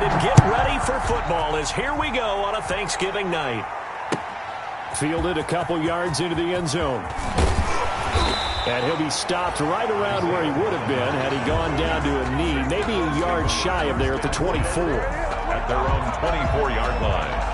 and get ready for football as here we go on a Thanksgiving night. Fielded a couple yards into the end zone. And he'll be stopped right around where he would have been had he gone down to a knee, maybe a yard shy of there at the 24. At their own 24-yard line.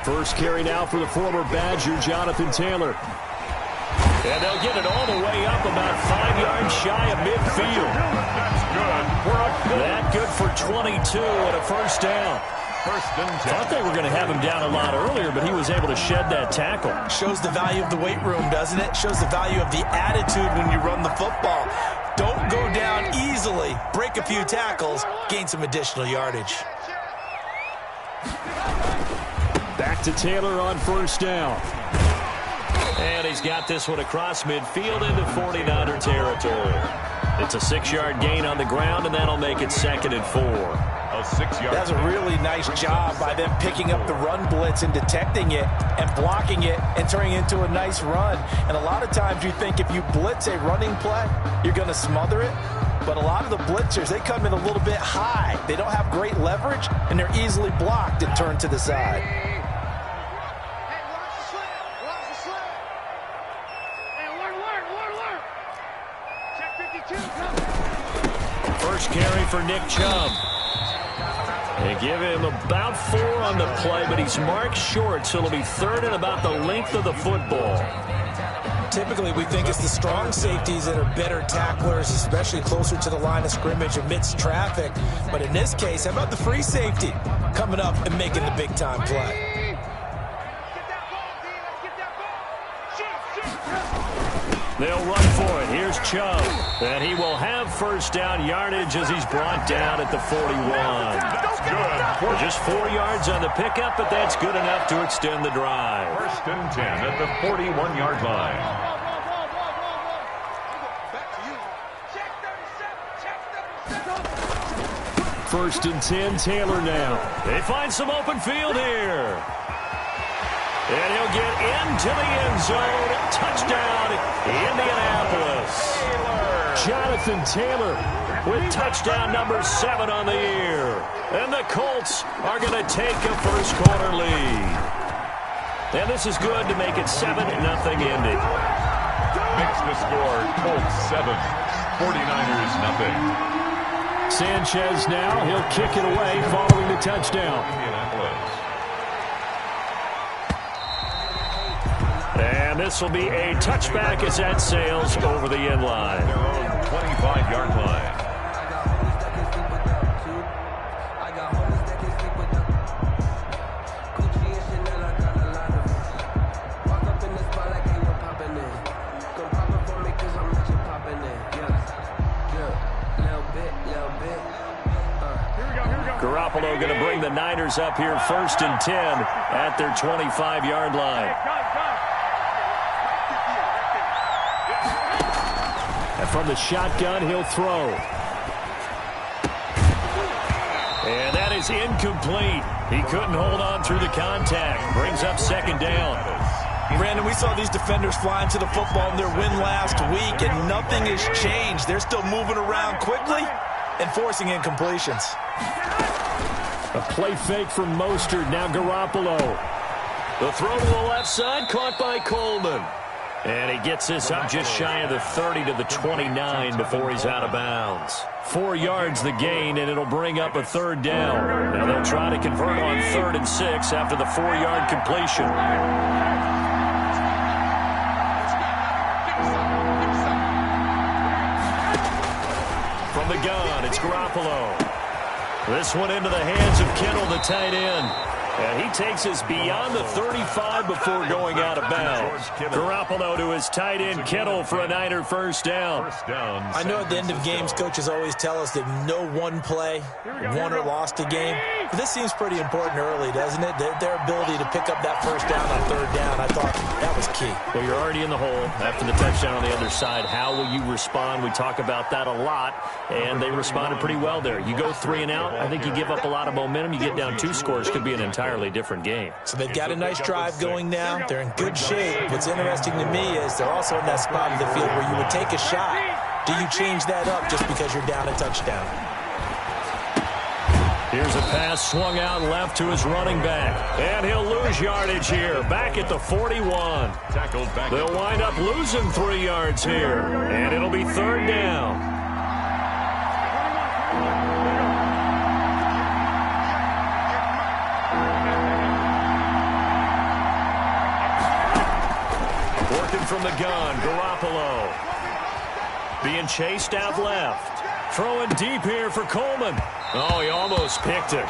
First carry now for the former Badger, Jonathan Taylor. And they'll get it all the way up about 5 yards shy of midfield. That's good. That good for 22 and a first down. First and 10. Thought they were going to have him down a lot earlier, but he was able to shed that tackle. Shows the value of the weight room, doesn't it? Shows the value of the attitude when you run the football. Don't go down easily. Break a few tackles. Gain some additional yardage. Back to Taylor on first down. And he's got this one across midfield into 49er territory. It's a 6-yard gain on the ground, and that'll make it 2nd and 4. A 6-yard. That's a really nice job by them picking up the run blitz and detecting it and blocking it and turning it into a nice run. And a lot of times you think if you blitz a running play, you're going to smother it. But a lot of the blitzers, they come in a little bit high. They don't have great leverage, and they're easily blocked and turned to the side. First carry for Nick Chubb. They give him about 4 on the play, but he's marked short, so it'll be 3rd and about the length of the football. Typically, we think it's the strong safeties that are better tacklers, especially closer to the line of scrimmage amidst traffic. But in this case, how about the free safety coming up and making the big-time play? They'll run for it. Here's Chubb. And he will have first down yardage as he's brought down at the 41. That's good. Just 4 yards on the pickup, but that's good enough to extend the drive. First and 10 at the 41-yard line. First and 10, Taylor now. They find some open field here. And he'll get into the end zone. Touchdown, Indianapolis. Jonathan Taylor With touchdown number 7 on the year. And the Colts are going to take a first quarter lead. And this is good to make it 7-0 Indy. Makes the score Colts 7, 49ers nothing. Sanchez now, he'll kick it away following the touchdown. And this will be a touchback as that sails over the end line. Their own 25-yard line. Garoppolo going to bring the Niners up here first and 10 at their 25-yard line. And from the shotgun, he'll throw. And that is incomplete. He couldn't hold on through the contact. Brings up second down. Brandon, we saw these defenders flying to the football in their win last week, and nothing has changed. They're still moving around quickly and forcing incompletions. A play fake from Mostert. Now Garoppolo. The throw to the left side, caught by Coleman. And he gets this up just shy of the 30 to the 29 before he's out of bounds. 4 yards the gain, and it'll bring up a third down. Now they'll try to convert on 3rd and 6 after the 4-yard completion. From the gun, it's Garoppolo. This one into the hands of Kittle, the tight end. And he takes us beyond the 35 before going out of bounds. Garoppolo to his tight end Kittle for a Niner first down. I know at the end of games, coaches always tell us that no one play won or lost a game. But this seems pretty important early, doesn't it? Their ability to pick up that first down on third down, I thought that was key. Well, you're already in the hole after the touchdown on the other side. How will you respond? We talk about that a lot, and they responded pretty well there. You go 3 and out, I think you give up a lot of momentum. You get down 2 scores, could be an entirely different game. So they've got a nice drive going now. They're in good shape. What's interesting to me is they're also in that spot of the field where you would take a shot. Do you change that up just because you're down a touchdown? Here's a pass swung out left to his running back. And he'll lose yardage here. Back at the 41. They'll wind up losing 3 yards here. And it'll be third down. Working from the gun, Garoppolo. Being chased out left. Throwing deep here for Coleman. Oh, he almost picked it.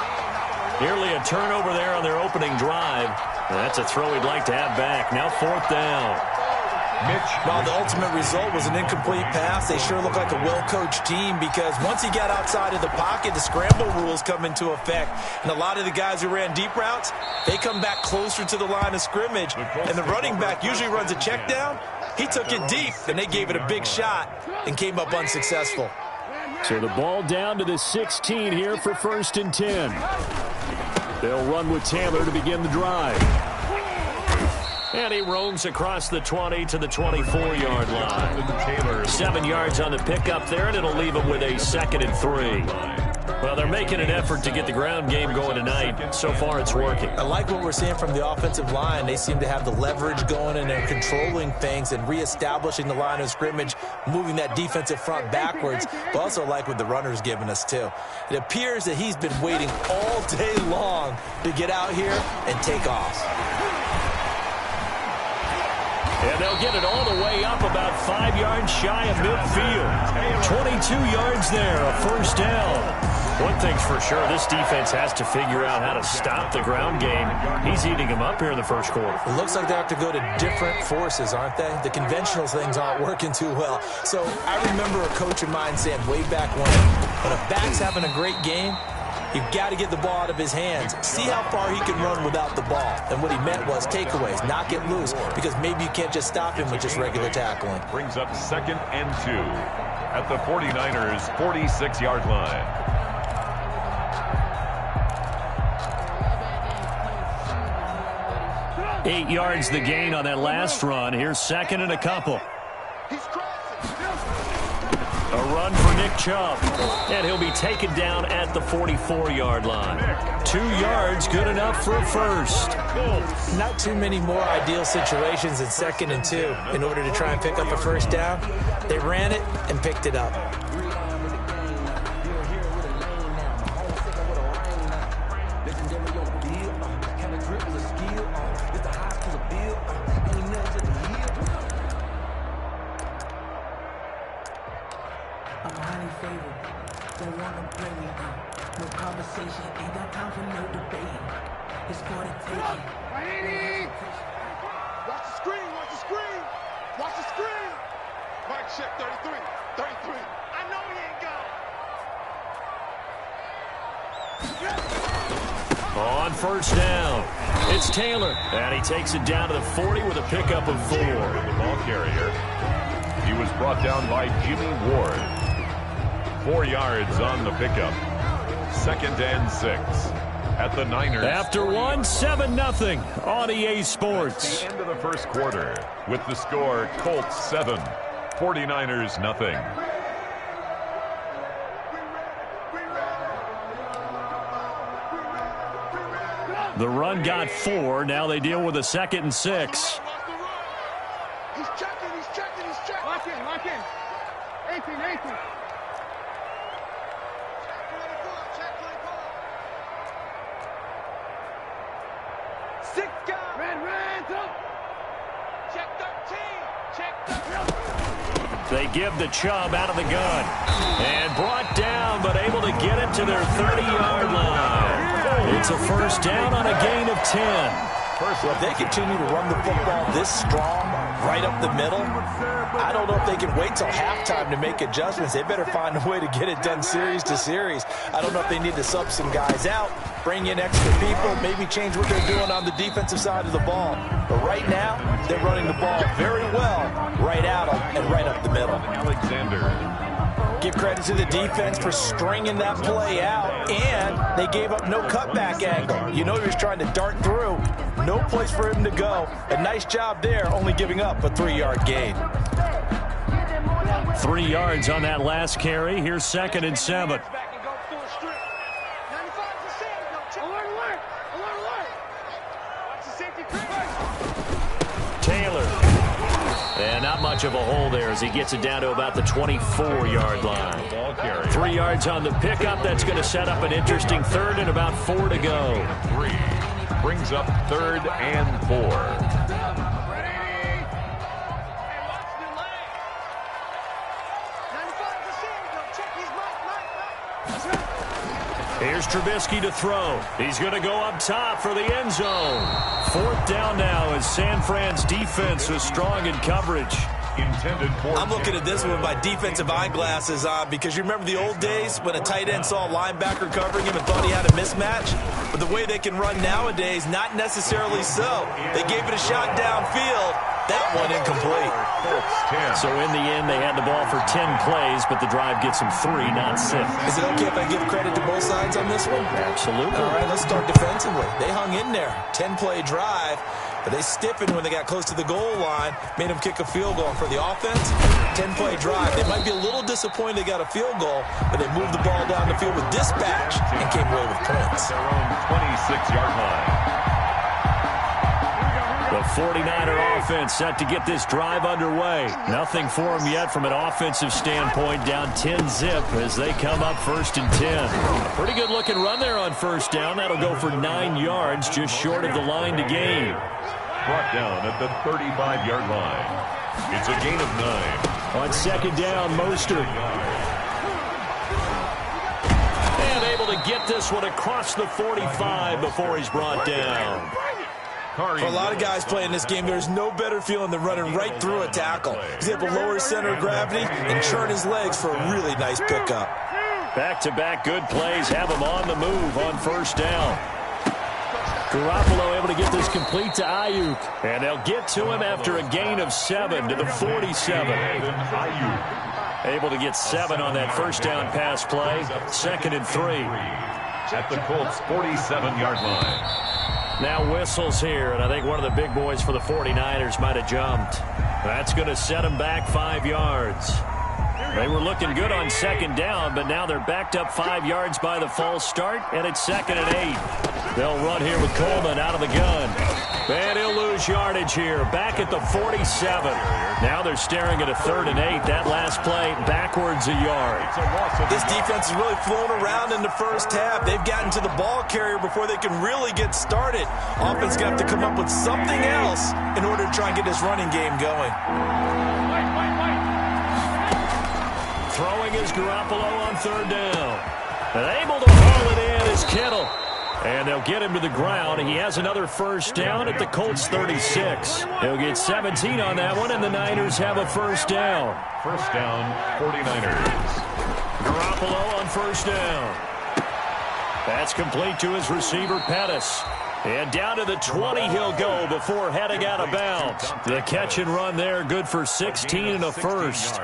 Nearly a turnover there on their opening drive. That's a throw he'd like to have back. Now fourth down. Well, the ultimate result was an incomplete pass. They sure look like a well-coached team because once he got outside of the pocket, the scramble rules come into effect. And a lot of the guys who ran deep routes, they come back closer to the line of scrimmage. And the running back usually runs a check down. He took it deep, and they gave it a big shot and came up unsuccessful. So the ball down to the 16 here for 1st and 10. They'll run with Taylor to begin the drive. And he roams across the 20 to the 24-yard line. 7 yards on the pickup there, and it'll leave him with a 2nd and 3. Well, they're making an effort to get the ground game going tonight. So far, it's working. I like what we're seeing from the offensive line. They seem to have the leverage going, and they're controlling things and reestablishing the line of scrimmage, moving that defensive front backwards. But also like what the runner's giving us, too. It appears that he's been waiting all day long to get out here and take off. And they'll get it all the way up about 5 yards shy of midfield. 22 yards there, a first down. One thing's for sure, this defense has to figure out how to stop the ground game. He's eating them up here in the first quarter. It looks like they have to go to different forces, aren't they? The conventional things aren't working too well. So I remember a coach of mine saying way back when a back's having a great game, you've got to get the ball out of his hands. See how far he can run without the ball. And what he meant was takeaways, not get loose, because maybe you can't just stop him with just regular tackling. Brings up 2nd and 2 at the 49ers' 46-yard line. Eight yards the gain on that last run. Here's 2nd and a couple. A run for Nick Chubb. And he'll be taken down at the 44-yard line. 2 yards, good enough for a first. Not too many more ideal situations in 2nd and 2 in order to try and pick up a first down. They ran it and picked it up. On first down, it's Taylor, and he takes it down to the 40 with a pickup of 4. The ball carrier. He was brought down by Jimmy Ward. 4 yards on the pickup. 2nd and 6 at the Niners. After 7-0 on EA Sports. At the end of the first quarter with the score Colts 7, 49ers nothing. The run got 4. Now they deal with a 2nd and 6. He's checking. Lock in. 18. Check 24. 6 guys. Red, up. Check 13. They give the Chubb out of the gun. And brought down, but able to get it to their 30-yard line. It's a first down on a gain of 10. Well, if they continue to run the football this strong, right up the middle, I don't know if they can wait till halftime to make adjustments. They better find a way to get it done series to series. I don't know if they need to sub some guys out, bring in extra people, maybe change what they're doing on the defensive side of the ball. But right now, they're running the ball very well, right out and right up the middle. Alexander. Give credit to the defense for stringing that play out, and they gave up no cutback angle. You know he was trying to dart through. No place for him to go. A nice job there, only giving up a 3-yard gain. 3 yards on that last carry. Here's 2nd and 7. Taylor. And not much of a hole there as he gets it down to about the 24-yard line. 3 yards on the pickup. That's going to set up an interesting 3rd and about 4 to go. 3 brings up 3rd and 4. Here's Trubisky to throw. He's going to go up top for the end zone. 4th down now as San Fran's defense was strong in coverage. I'm looking at this one with my defensive eyeglasses on because you remember the old days when a tight end saw a linebacker covering him and thought he had a mismatch? But the way they can run nowadays, not necessarily so. They gave it a shot downfield. That one incomplete. So in the end, they had the ball for 10 plays, but the drive gets them 3, not 6. Is it okay if I give credit to both sides on this one? Absolutely. All right, let's start defensively. They hung in there. 10-play drive. But they stiffened when they got close to the goal line, made them kick a field goal. For the offense, 10-play drive. They might be a little disappointed they got a field goal, but they moved the ball down the field with dispatch and came away with points. Their own 26-yard line. The 49er offense set to get this drive underway. Nothing for them yet from an offensive standpoint. Down 10-zip as they come up 1st and 10. A pretty good-looking run there on 1st down. That'll go for 9 yards, just short of the line to gain. Brought down at the 35-yard line. It's a gain of 9. On 2nd down, Mostert. And able to get this one across the 45 before he's brought down. For a lot of guys playing this game, there's no better feeling than running right through a tackle. He's able to lower his center of gravity and churn his legs for a really nice pickup. Back-to-back good plays have him on the move on 1st down. Garoppolo able to get this complete to Ayuk. And they'll get to him after a gain of 7 to the 47. Able to get 7 on that 1st down pass play. 2nd and 3. At the Colts' 47-yard line. Now whistles here, and I think one of the big boys for the 49ers might have jumped. That's going to set them back 5 yards. They were looking good on 2nd down, but now they're backed up 5 yards by the false start, and it's 2nd and 8. They'll run here with Coleman out of the gun. And he'll lose yardage here, back at the 47. Now they're staring at a 3rd and 8. That last play backwards a yard. This defense is really flown around in the first half. They've gotten to the ball carrier before they can really get started. Offense got to come up with something else in order to try and get this running game going. Throwing is Garoppolo on 3rd down. And able to haul it in is Kittle. And they'll get him to the ground. He has another 1st down at the Colts 36. He'll get 17 on that one, and the Niners have a 1st down. 1st down, 49ers. Garoppolo on 1st down. That's complete to his receiver, Pettis. And down to the 20 he'll go before heading out of bounds. The catch and run there, good for 16 and a 1st.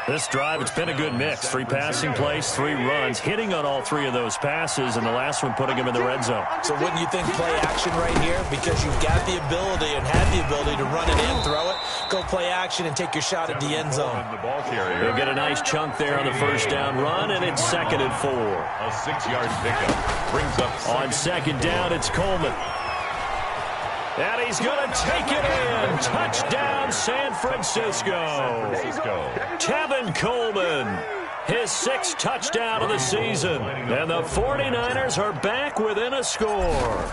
This drive, it's been a good mix. 3 passing plays, 3 runs, hitting on all 3 of those passes, and the last one putting him in the red zone. So wouldn't you think play action right here? Because you've got the ability and had the ability to run it in, throw it, go play action, and take your shot at the end zone. They'll get a nice chunk there on the 1st down run, and it's 2nd and 4. A 6-yard pickup brings up on 2nd down, it's Coleman. And he's going to take it in. Touchdown, San Francisco. Tevin Coleman, his 6th touchdown of the season. And the 49ers are back within a score.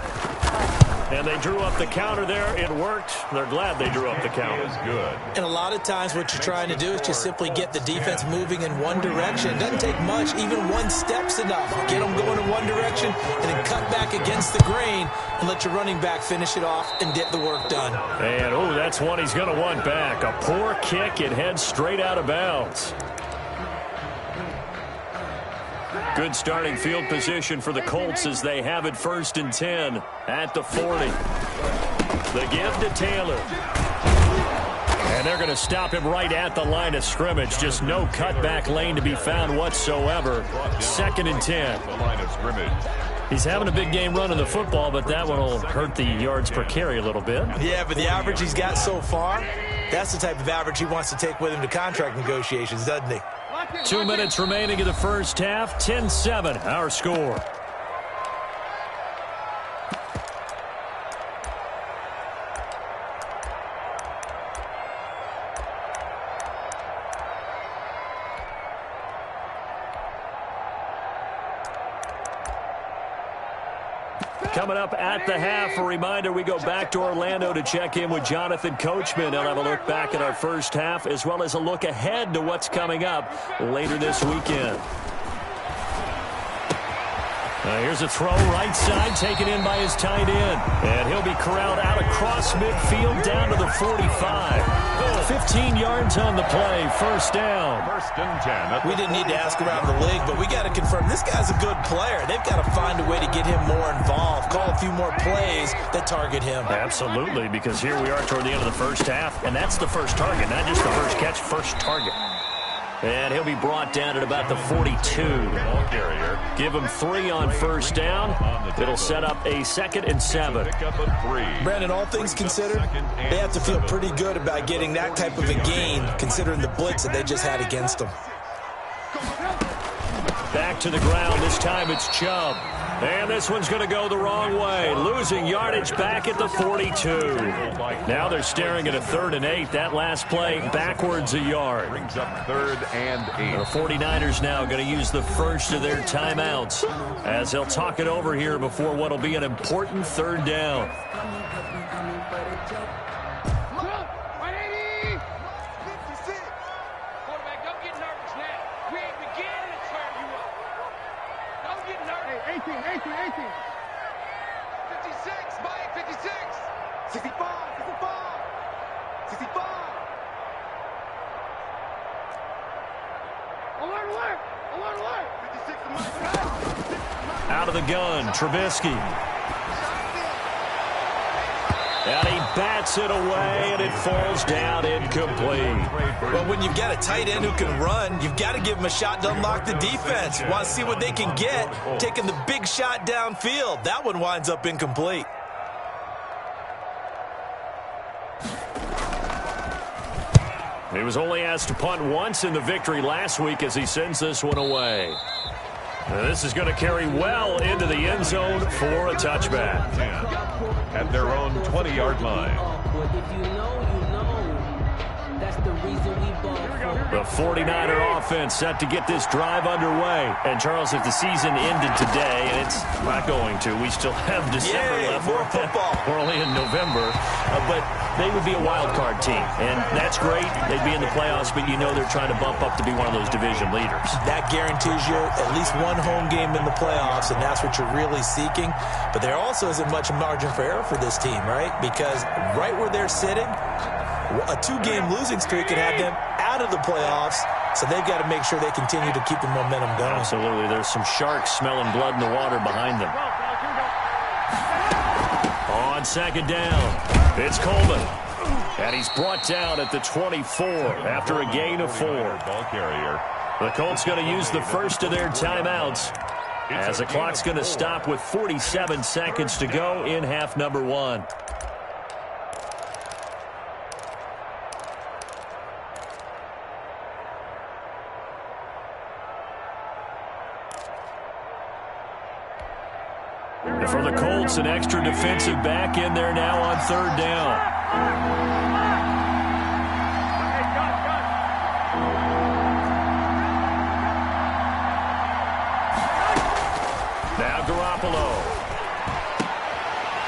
And they drew up the counter there. It worked. They're glad they drew up the counter. Is good. And a lot of times what you're trying to do is just simply get the defense moving in one direction. It doesn't take much. Even one step's enough. Get them going in one direction and then cut back against the grain and let your running back finish it off and get the work done. And, oh, that's one he's going to want back. A poor kick. It heads straight out of bounds. Good starting field position for the Colts as they have it 1st and 10 at the 40. The give to Taylor. And they're going to stop him right at the line of scrimmage. Just no cutback lane to be found whatsoever. 2nd and 10. The line of scrimmage. He's having a big game running the football, but that one will hurt the yards per carry a little bit. Yeah, but the average he's got so far, that's the type of average he wants to take with him to contract negotiations, doesn't he? 2 minutes remaining in the first half. 10-7, our score. Coming up at the half, a reminder, we go back to Orlando to check in with Jonathan Coachman. He'll have a look back at our first half as well as a look ahead to what's coming up later this weekend. Here's a throw right side taken in by his tight end. And he'll be corralled out across midfield down to the 45. 15 yards on the play. 1st down. 1st and 10. We didn't need to ask around the league, but we got to confirm this guy's a good player. They've got to find a way to get him more involved, call a few more plays that target him. Absolutely, because here we are toward the end of the first half, and that's the first target, not just the first catch, first target. And he'll be brought down at about the 42. Ball carrier. Give him 3 on 1st down. It'll set up a 2nd and 7. Pick up a 3. Brandon, all things considered, they have to feel pretty good about getting that type of a gain, considering the blitz that they just had against them. Back to the ground. This time it's Chubb. And this one's going to go the wrong way. Losing yardage back at the 42. Now they're staring at a 3rd and 8. That last play backwards a yard. Brings up 3rd and 8. The 49ers now going to use the first of their timeouts as they'll talk it over here before what will be an important 3rd down. Out of the gun, Trubisky. And he bats it away, and it falls down incomplete. Well, when you've got a tight end who can run, you've got to give him a shot to unlock the defense. Want to see what they can get, taking the big shot downfield. That one winds up incomplete. He was only asked to punt once in the victory last week as he sends this one away. Now this is going to carry well into the end zone for a touchback. 10 at their own 20-yard line. The 49er offense set to get this drive underway. And, Charles, if the season ended today, and it's not going to, we still have December left. More football. We're only in November. But they would be a wild card team. And that's great. They'd be in the playoffs, but you know they're trying to bump up to be one of those division leaders. That guarantees you at least one home game in the playoffs, and that's what you're really seeking. But there also isn't much margin for error for this team, right? Because right where they're sitting, a 2-game losing streak could have them out of the playoffs, so they've got to make sure they continue to keep the momentum going. Absolutely. There's some sharks smelling blood in the water behind them. On 2nd down, it's Coleman. And he's brought down at the 24 after a gain of 4. Ball carrier. The Colts going to use the first of their timeouts as the clock's going to stop with 47 seconds to go in half number 1. And for the Colts, an extra defensive back in there now on 3rd down.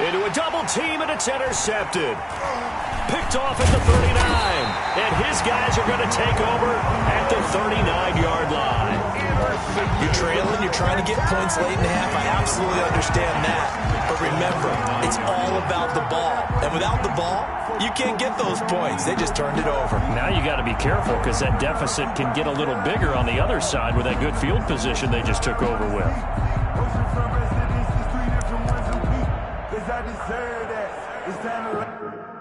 Into a double team, and it's intercepted. Picked off at the 39. And his guys are going to take over at the 39-yard line. You're trailing, you're trying to get points late in the half. I absolutely understand that. But remember, it's all about the ball. And without the ball, you can't get those points. They just turned it over. Now you got to be careful because that deficit can get a little bigger on the other side with that good field position they just took over with. I deserve that. It's time to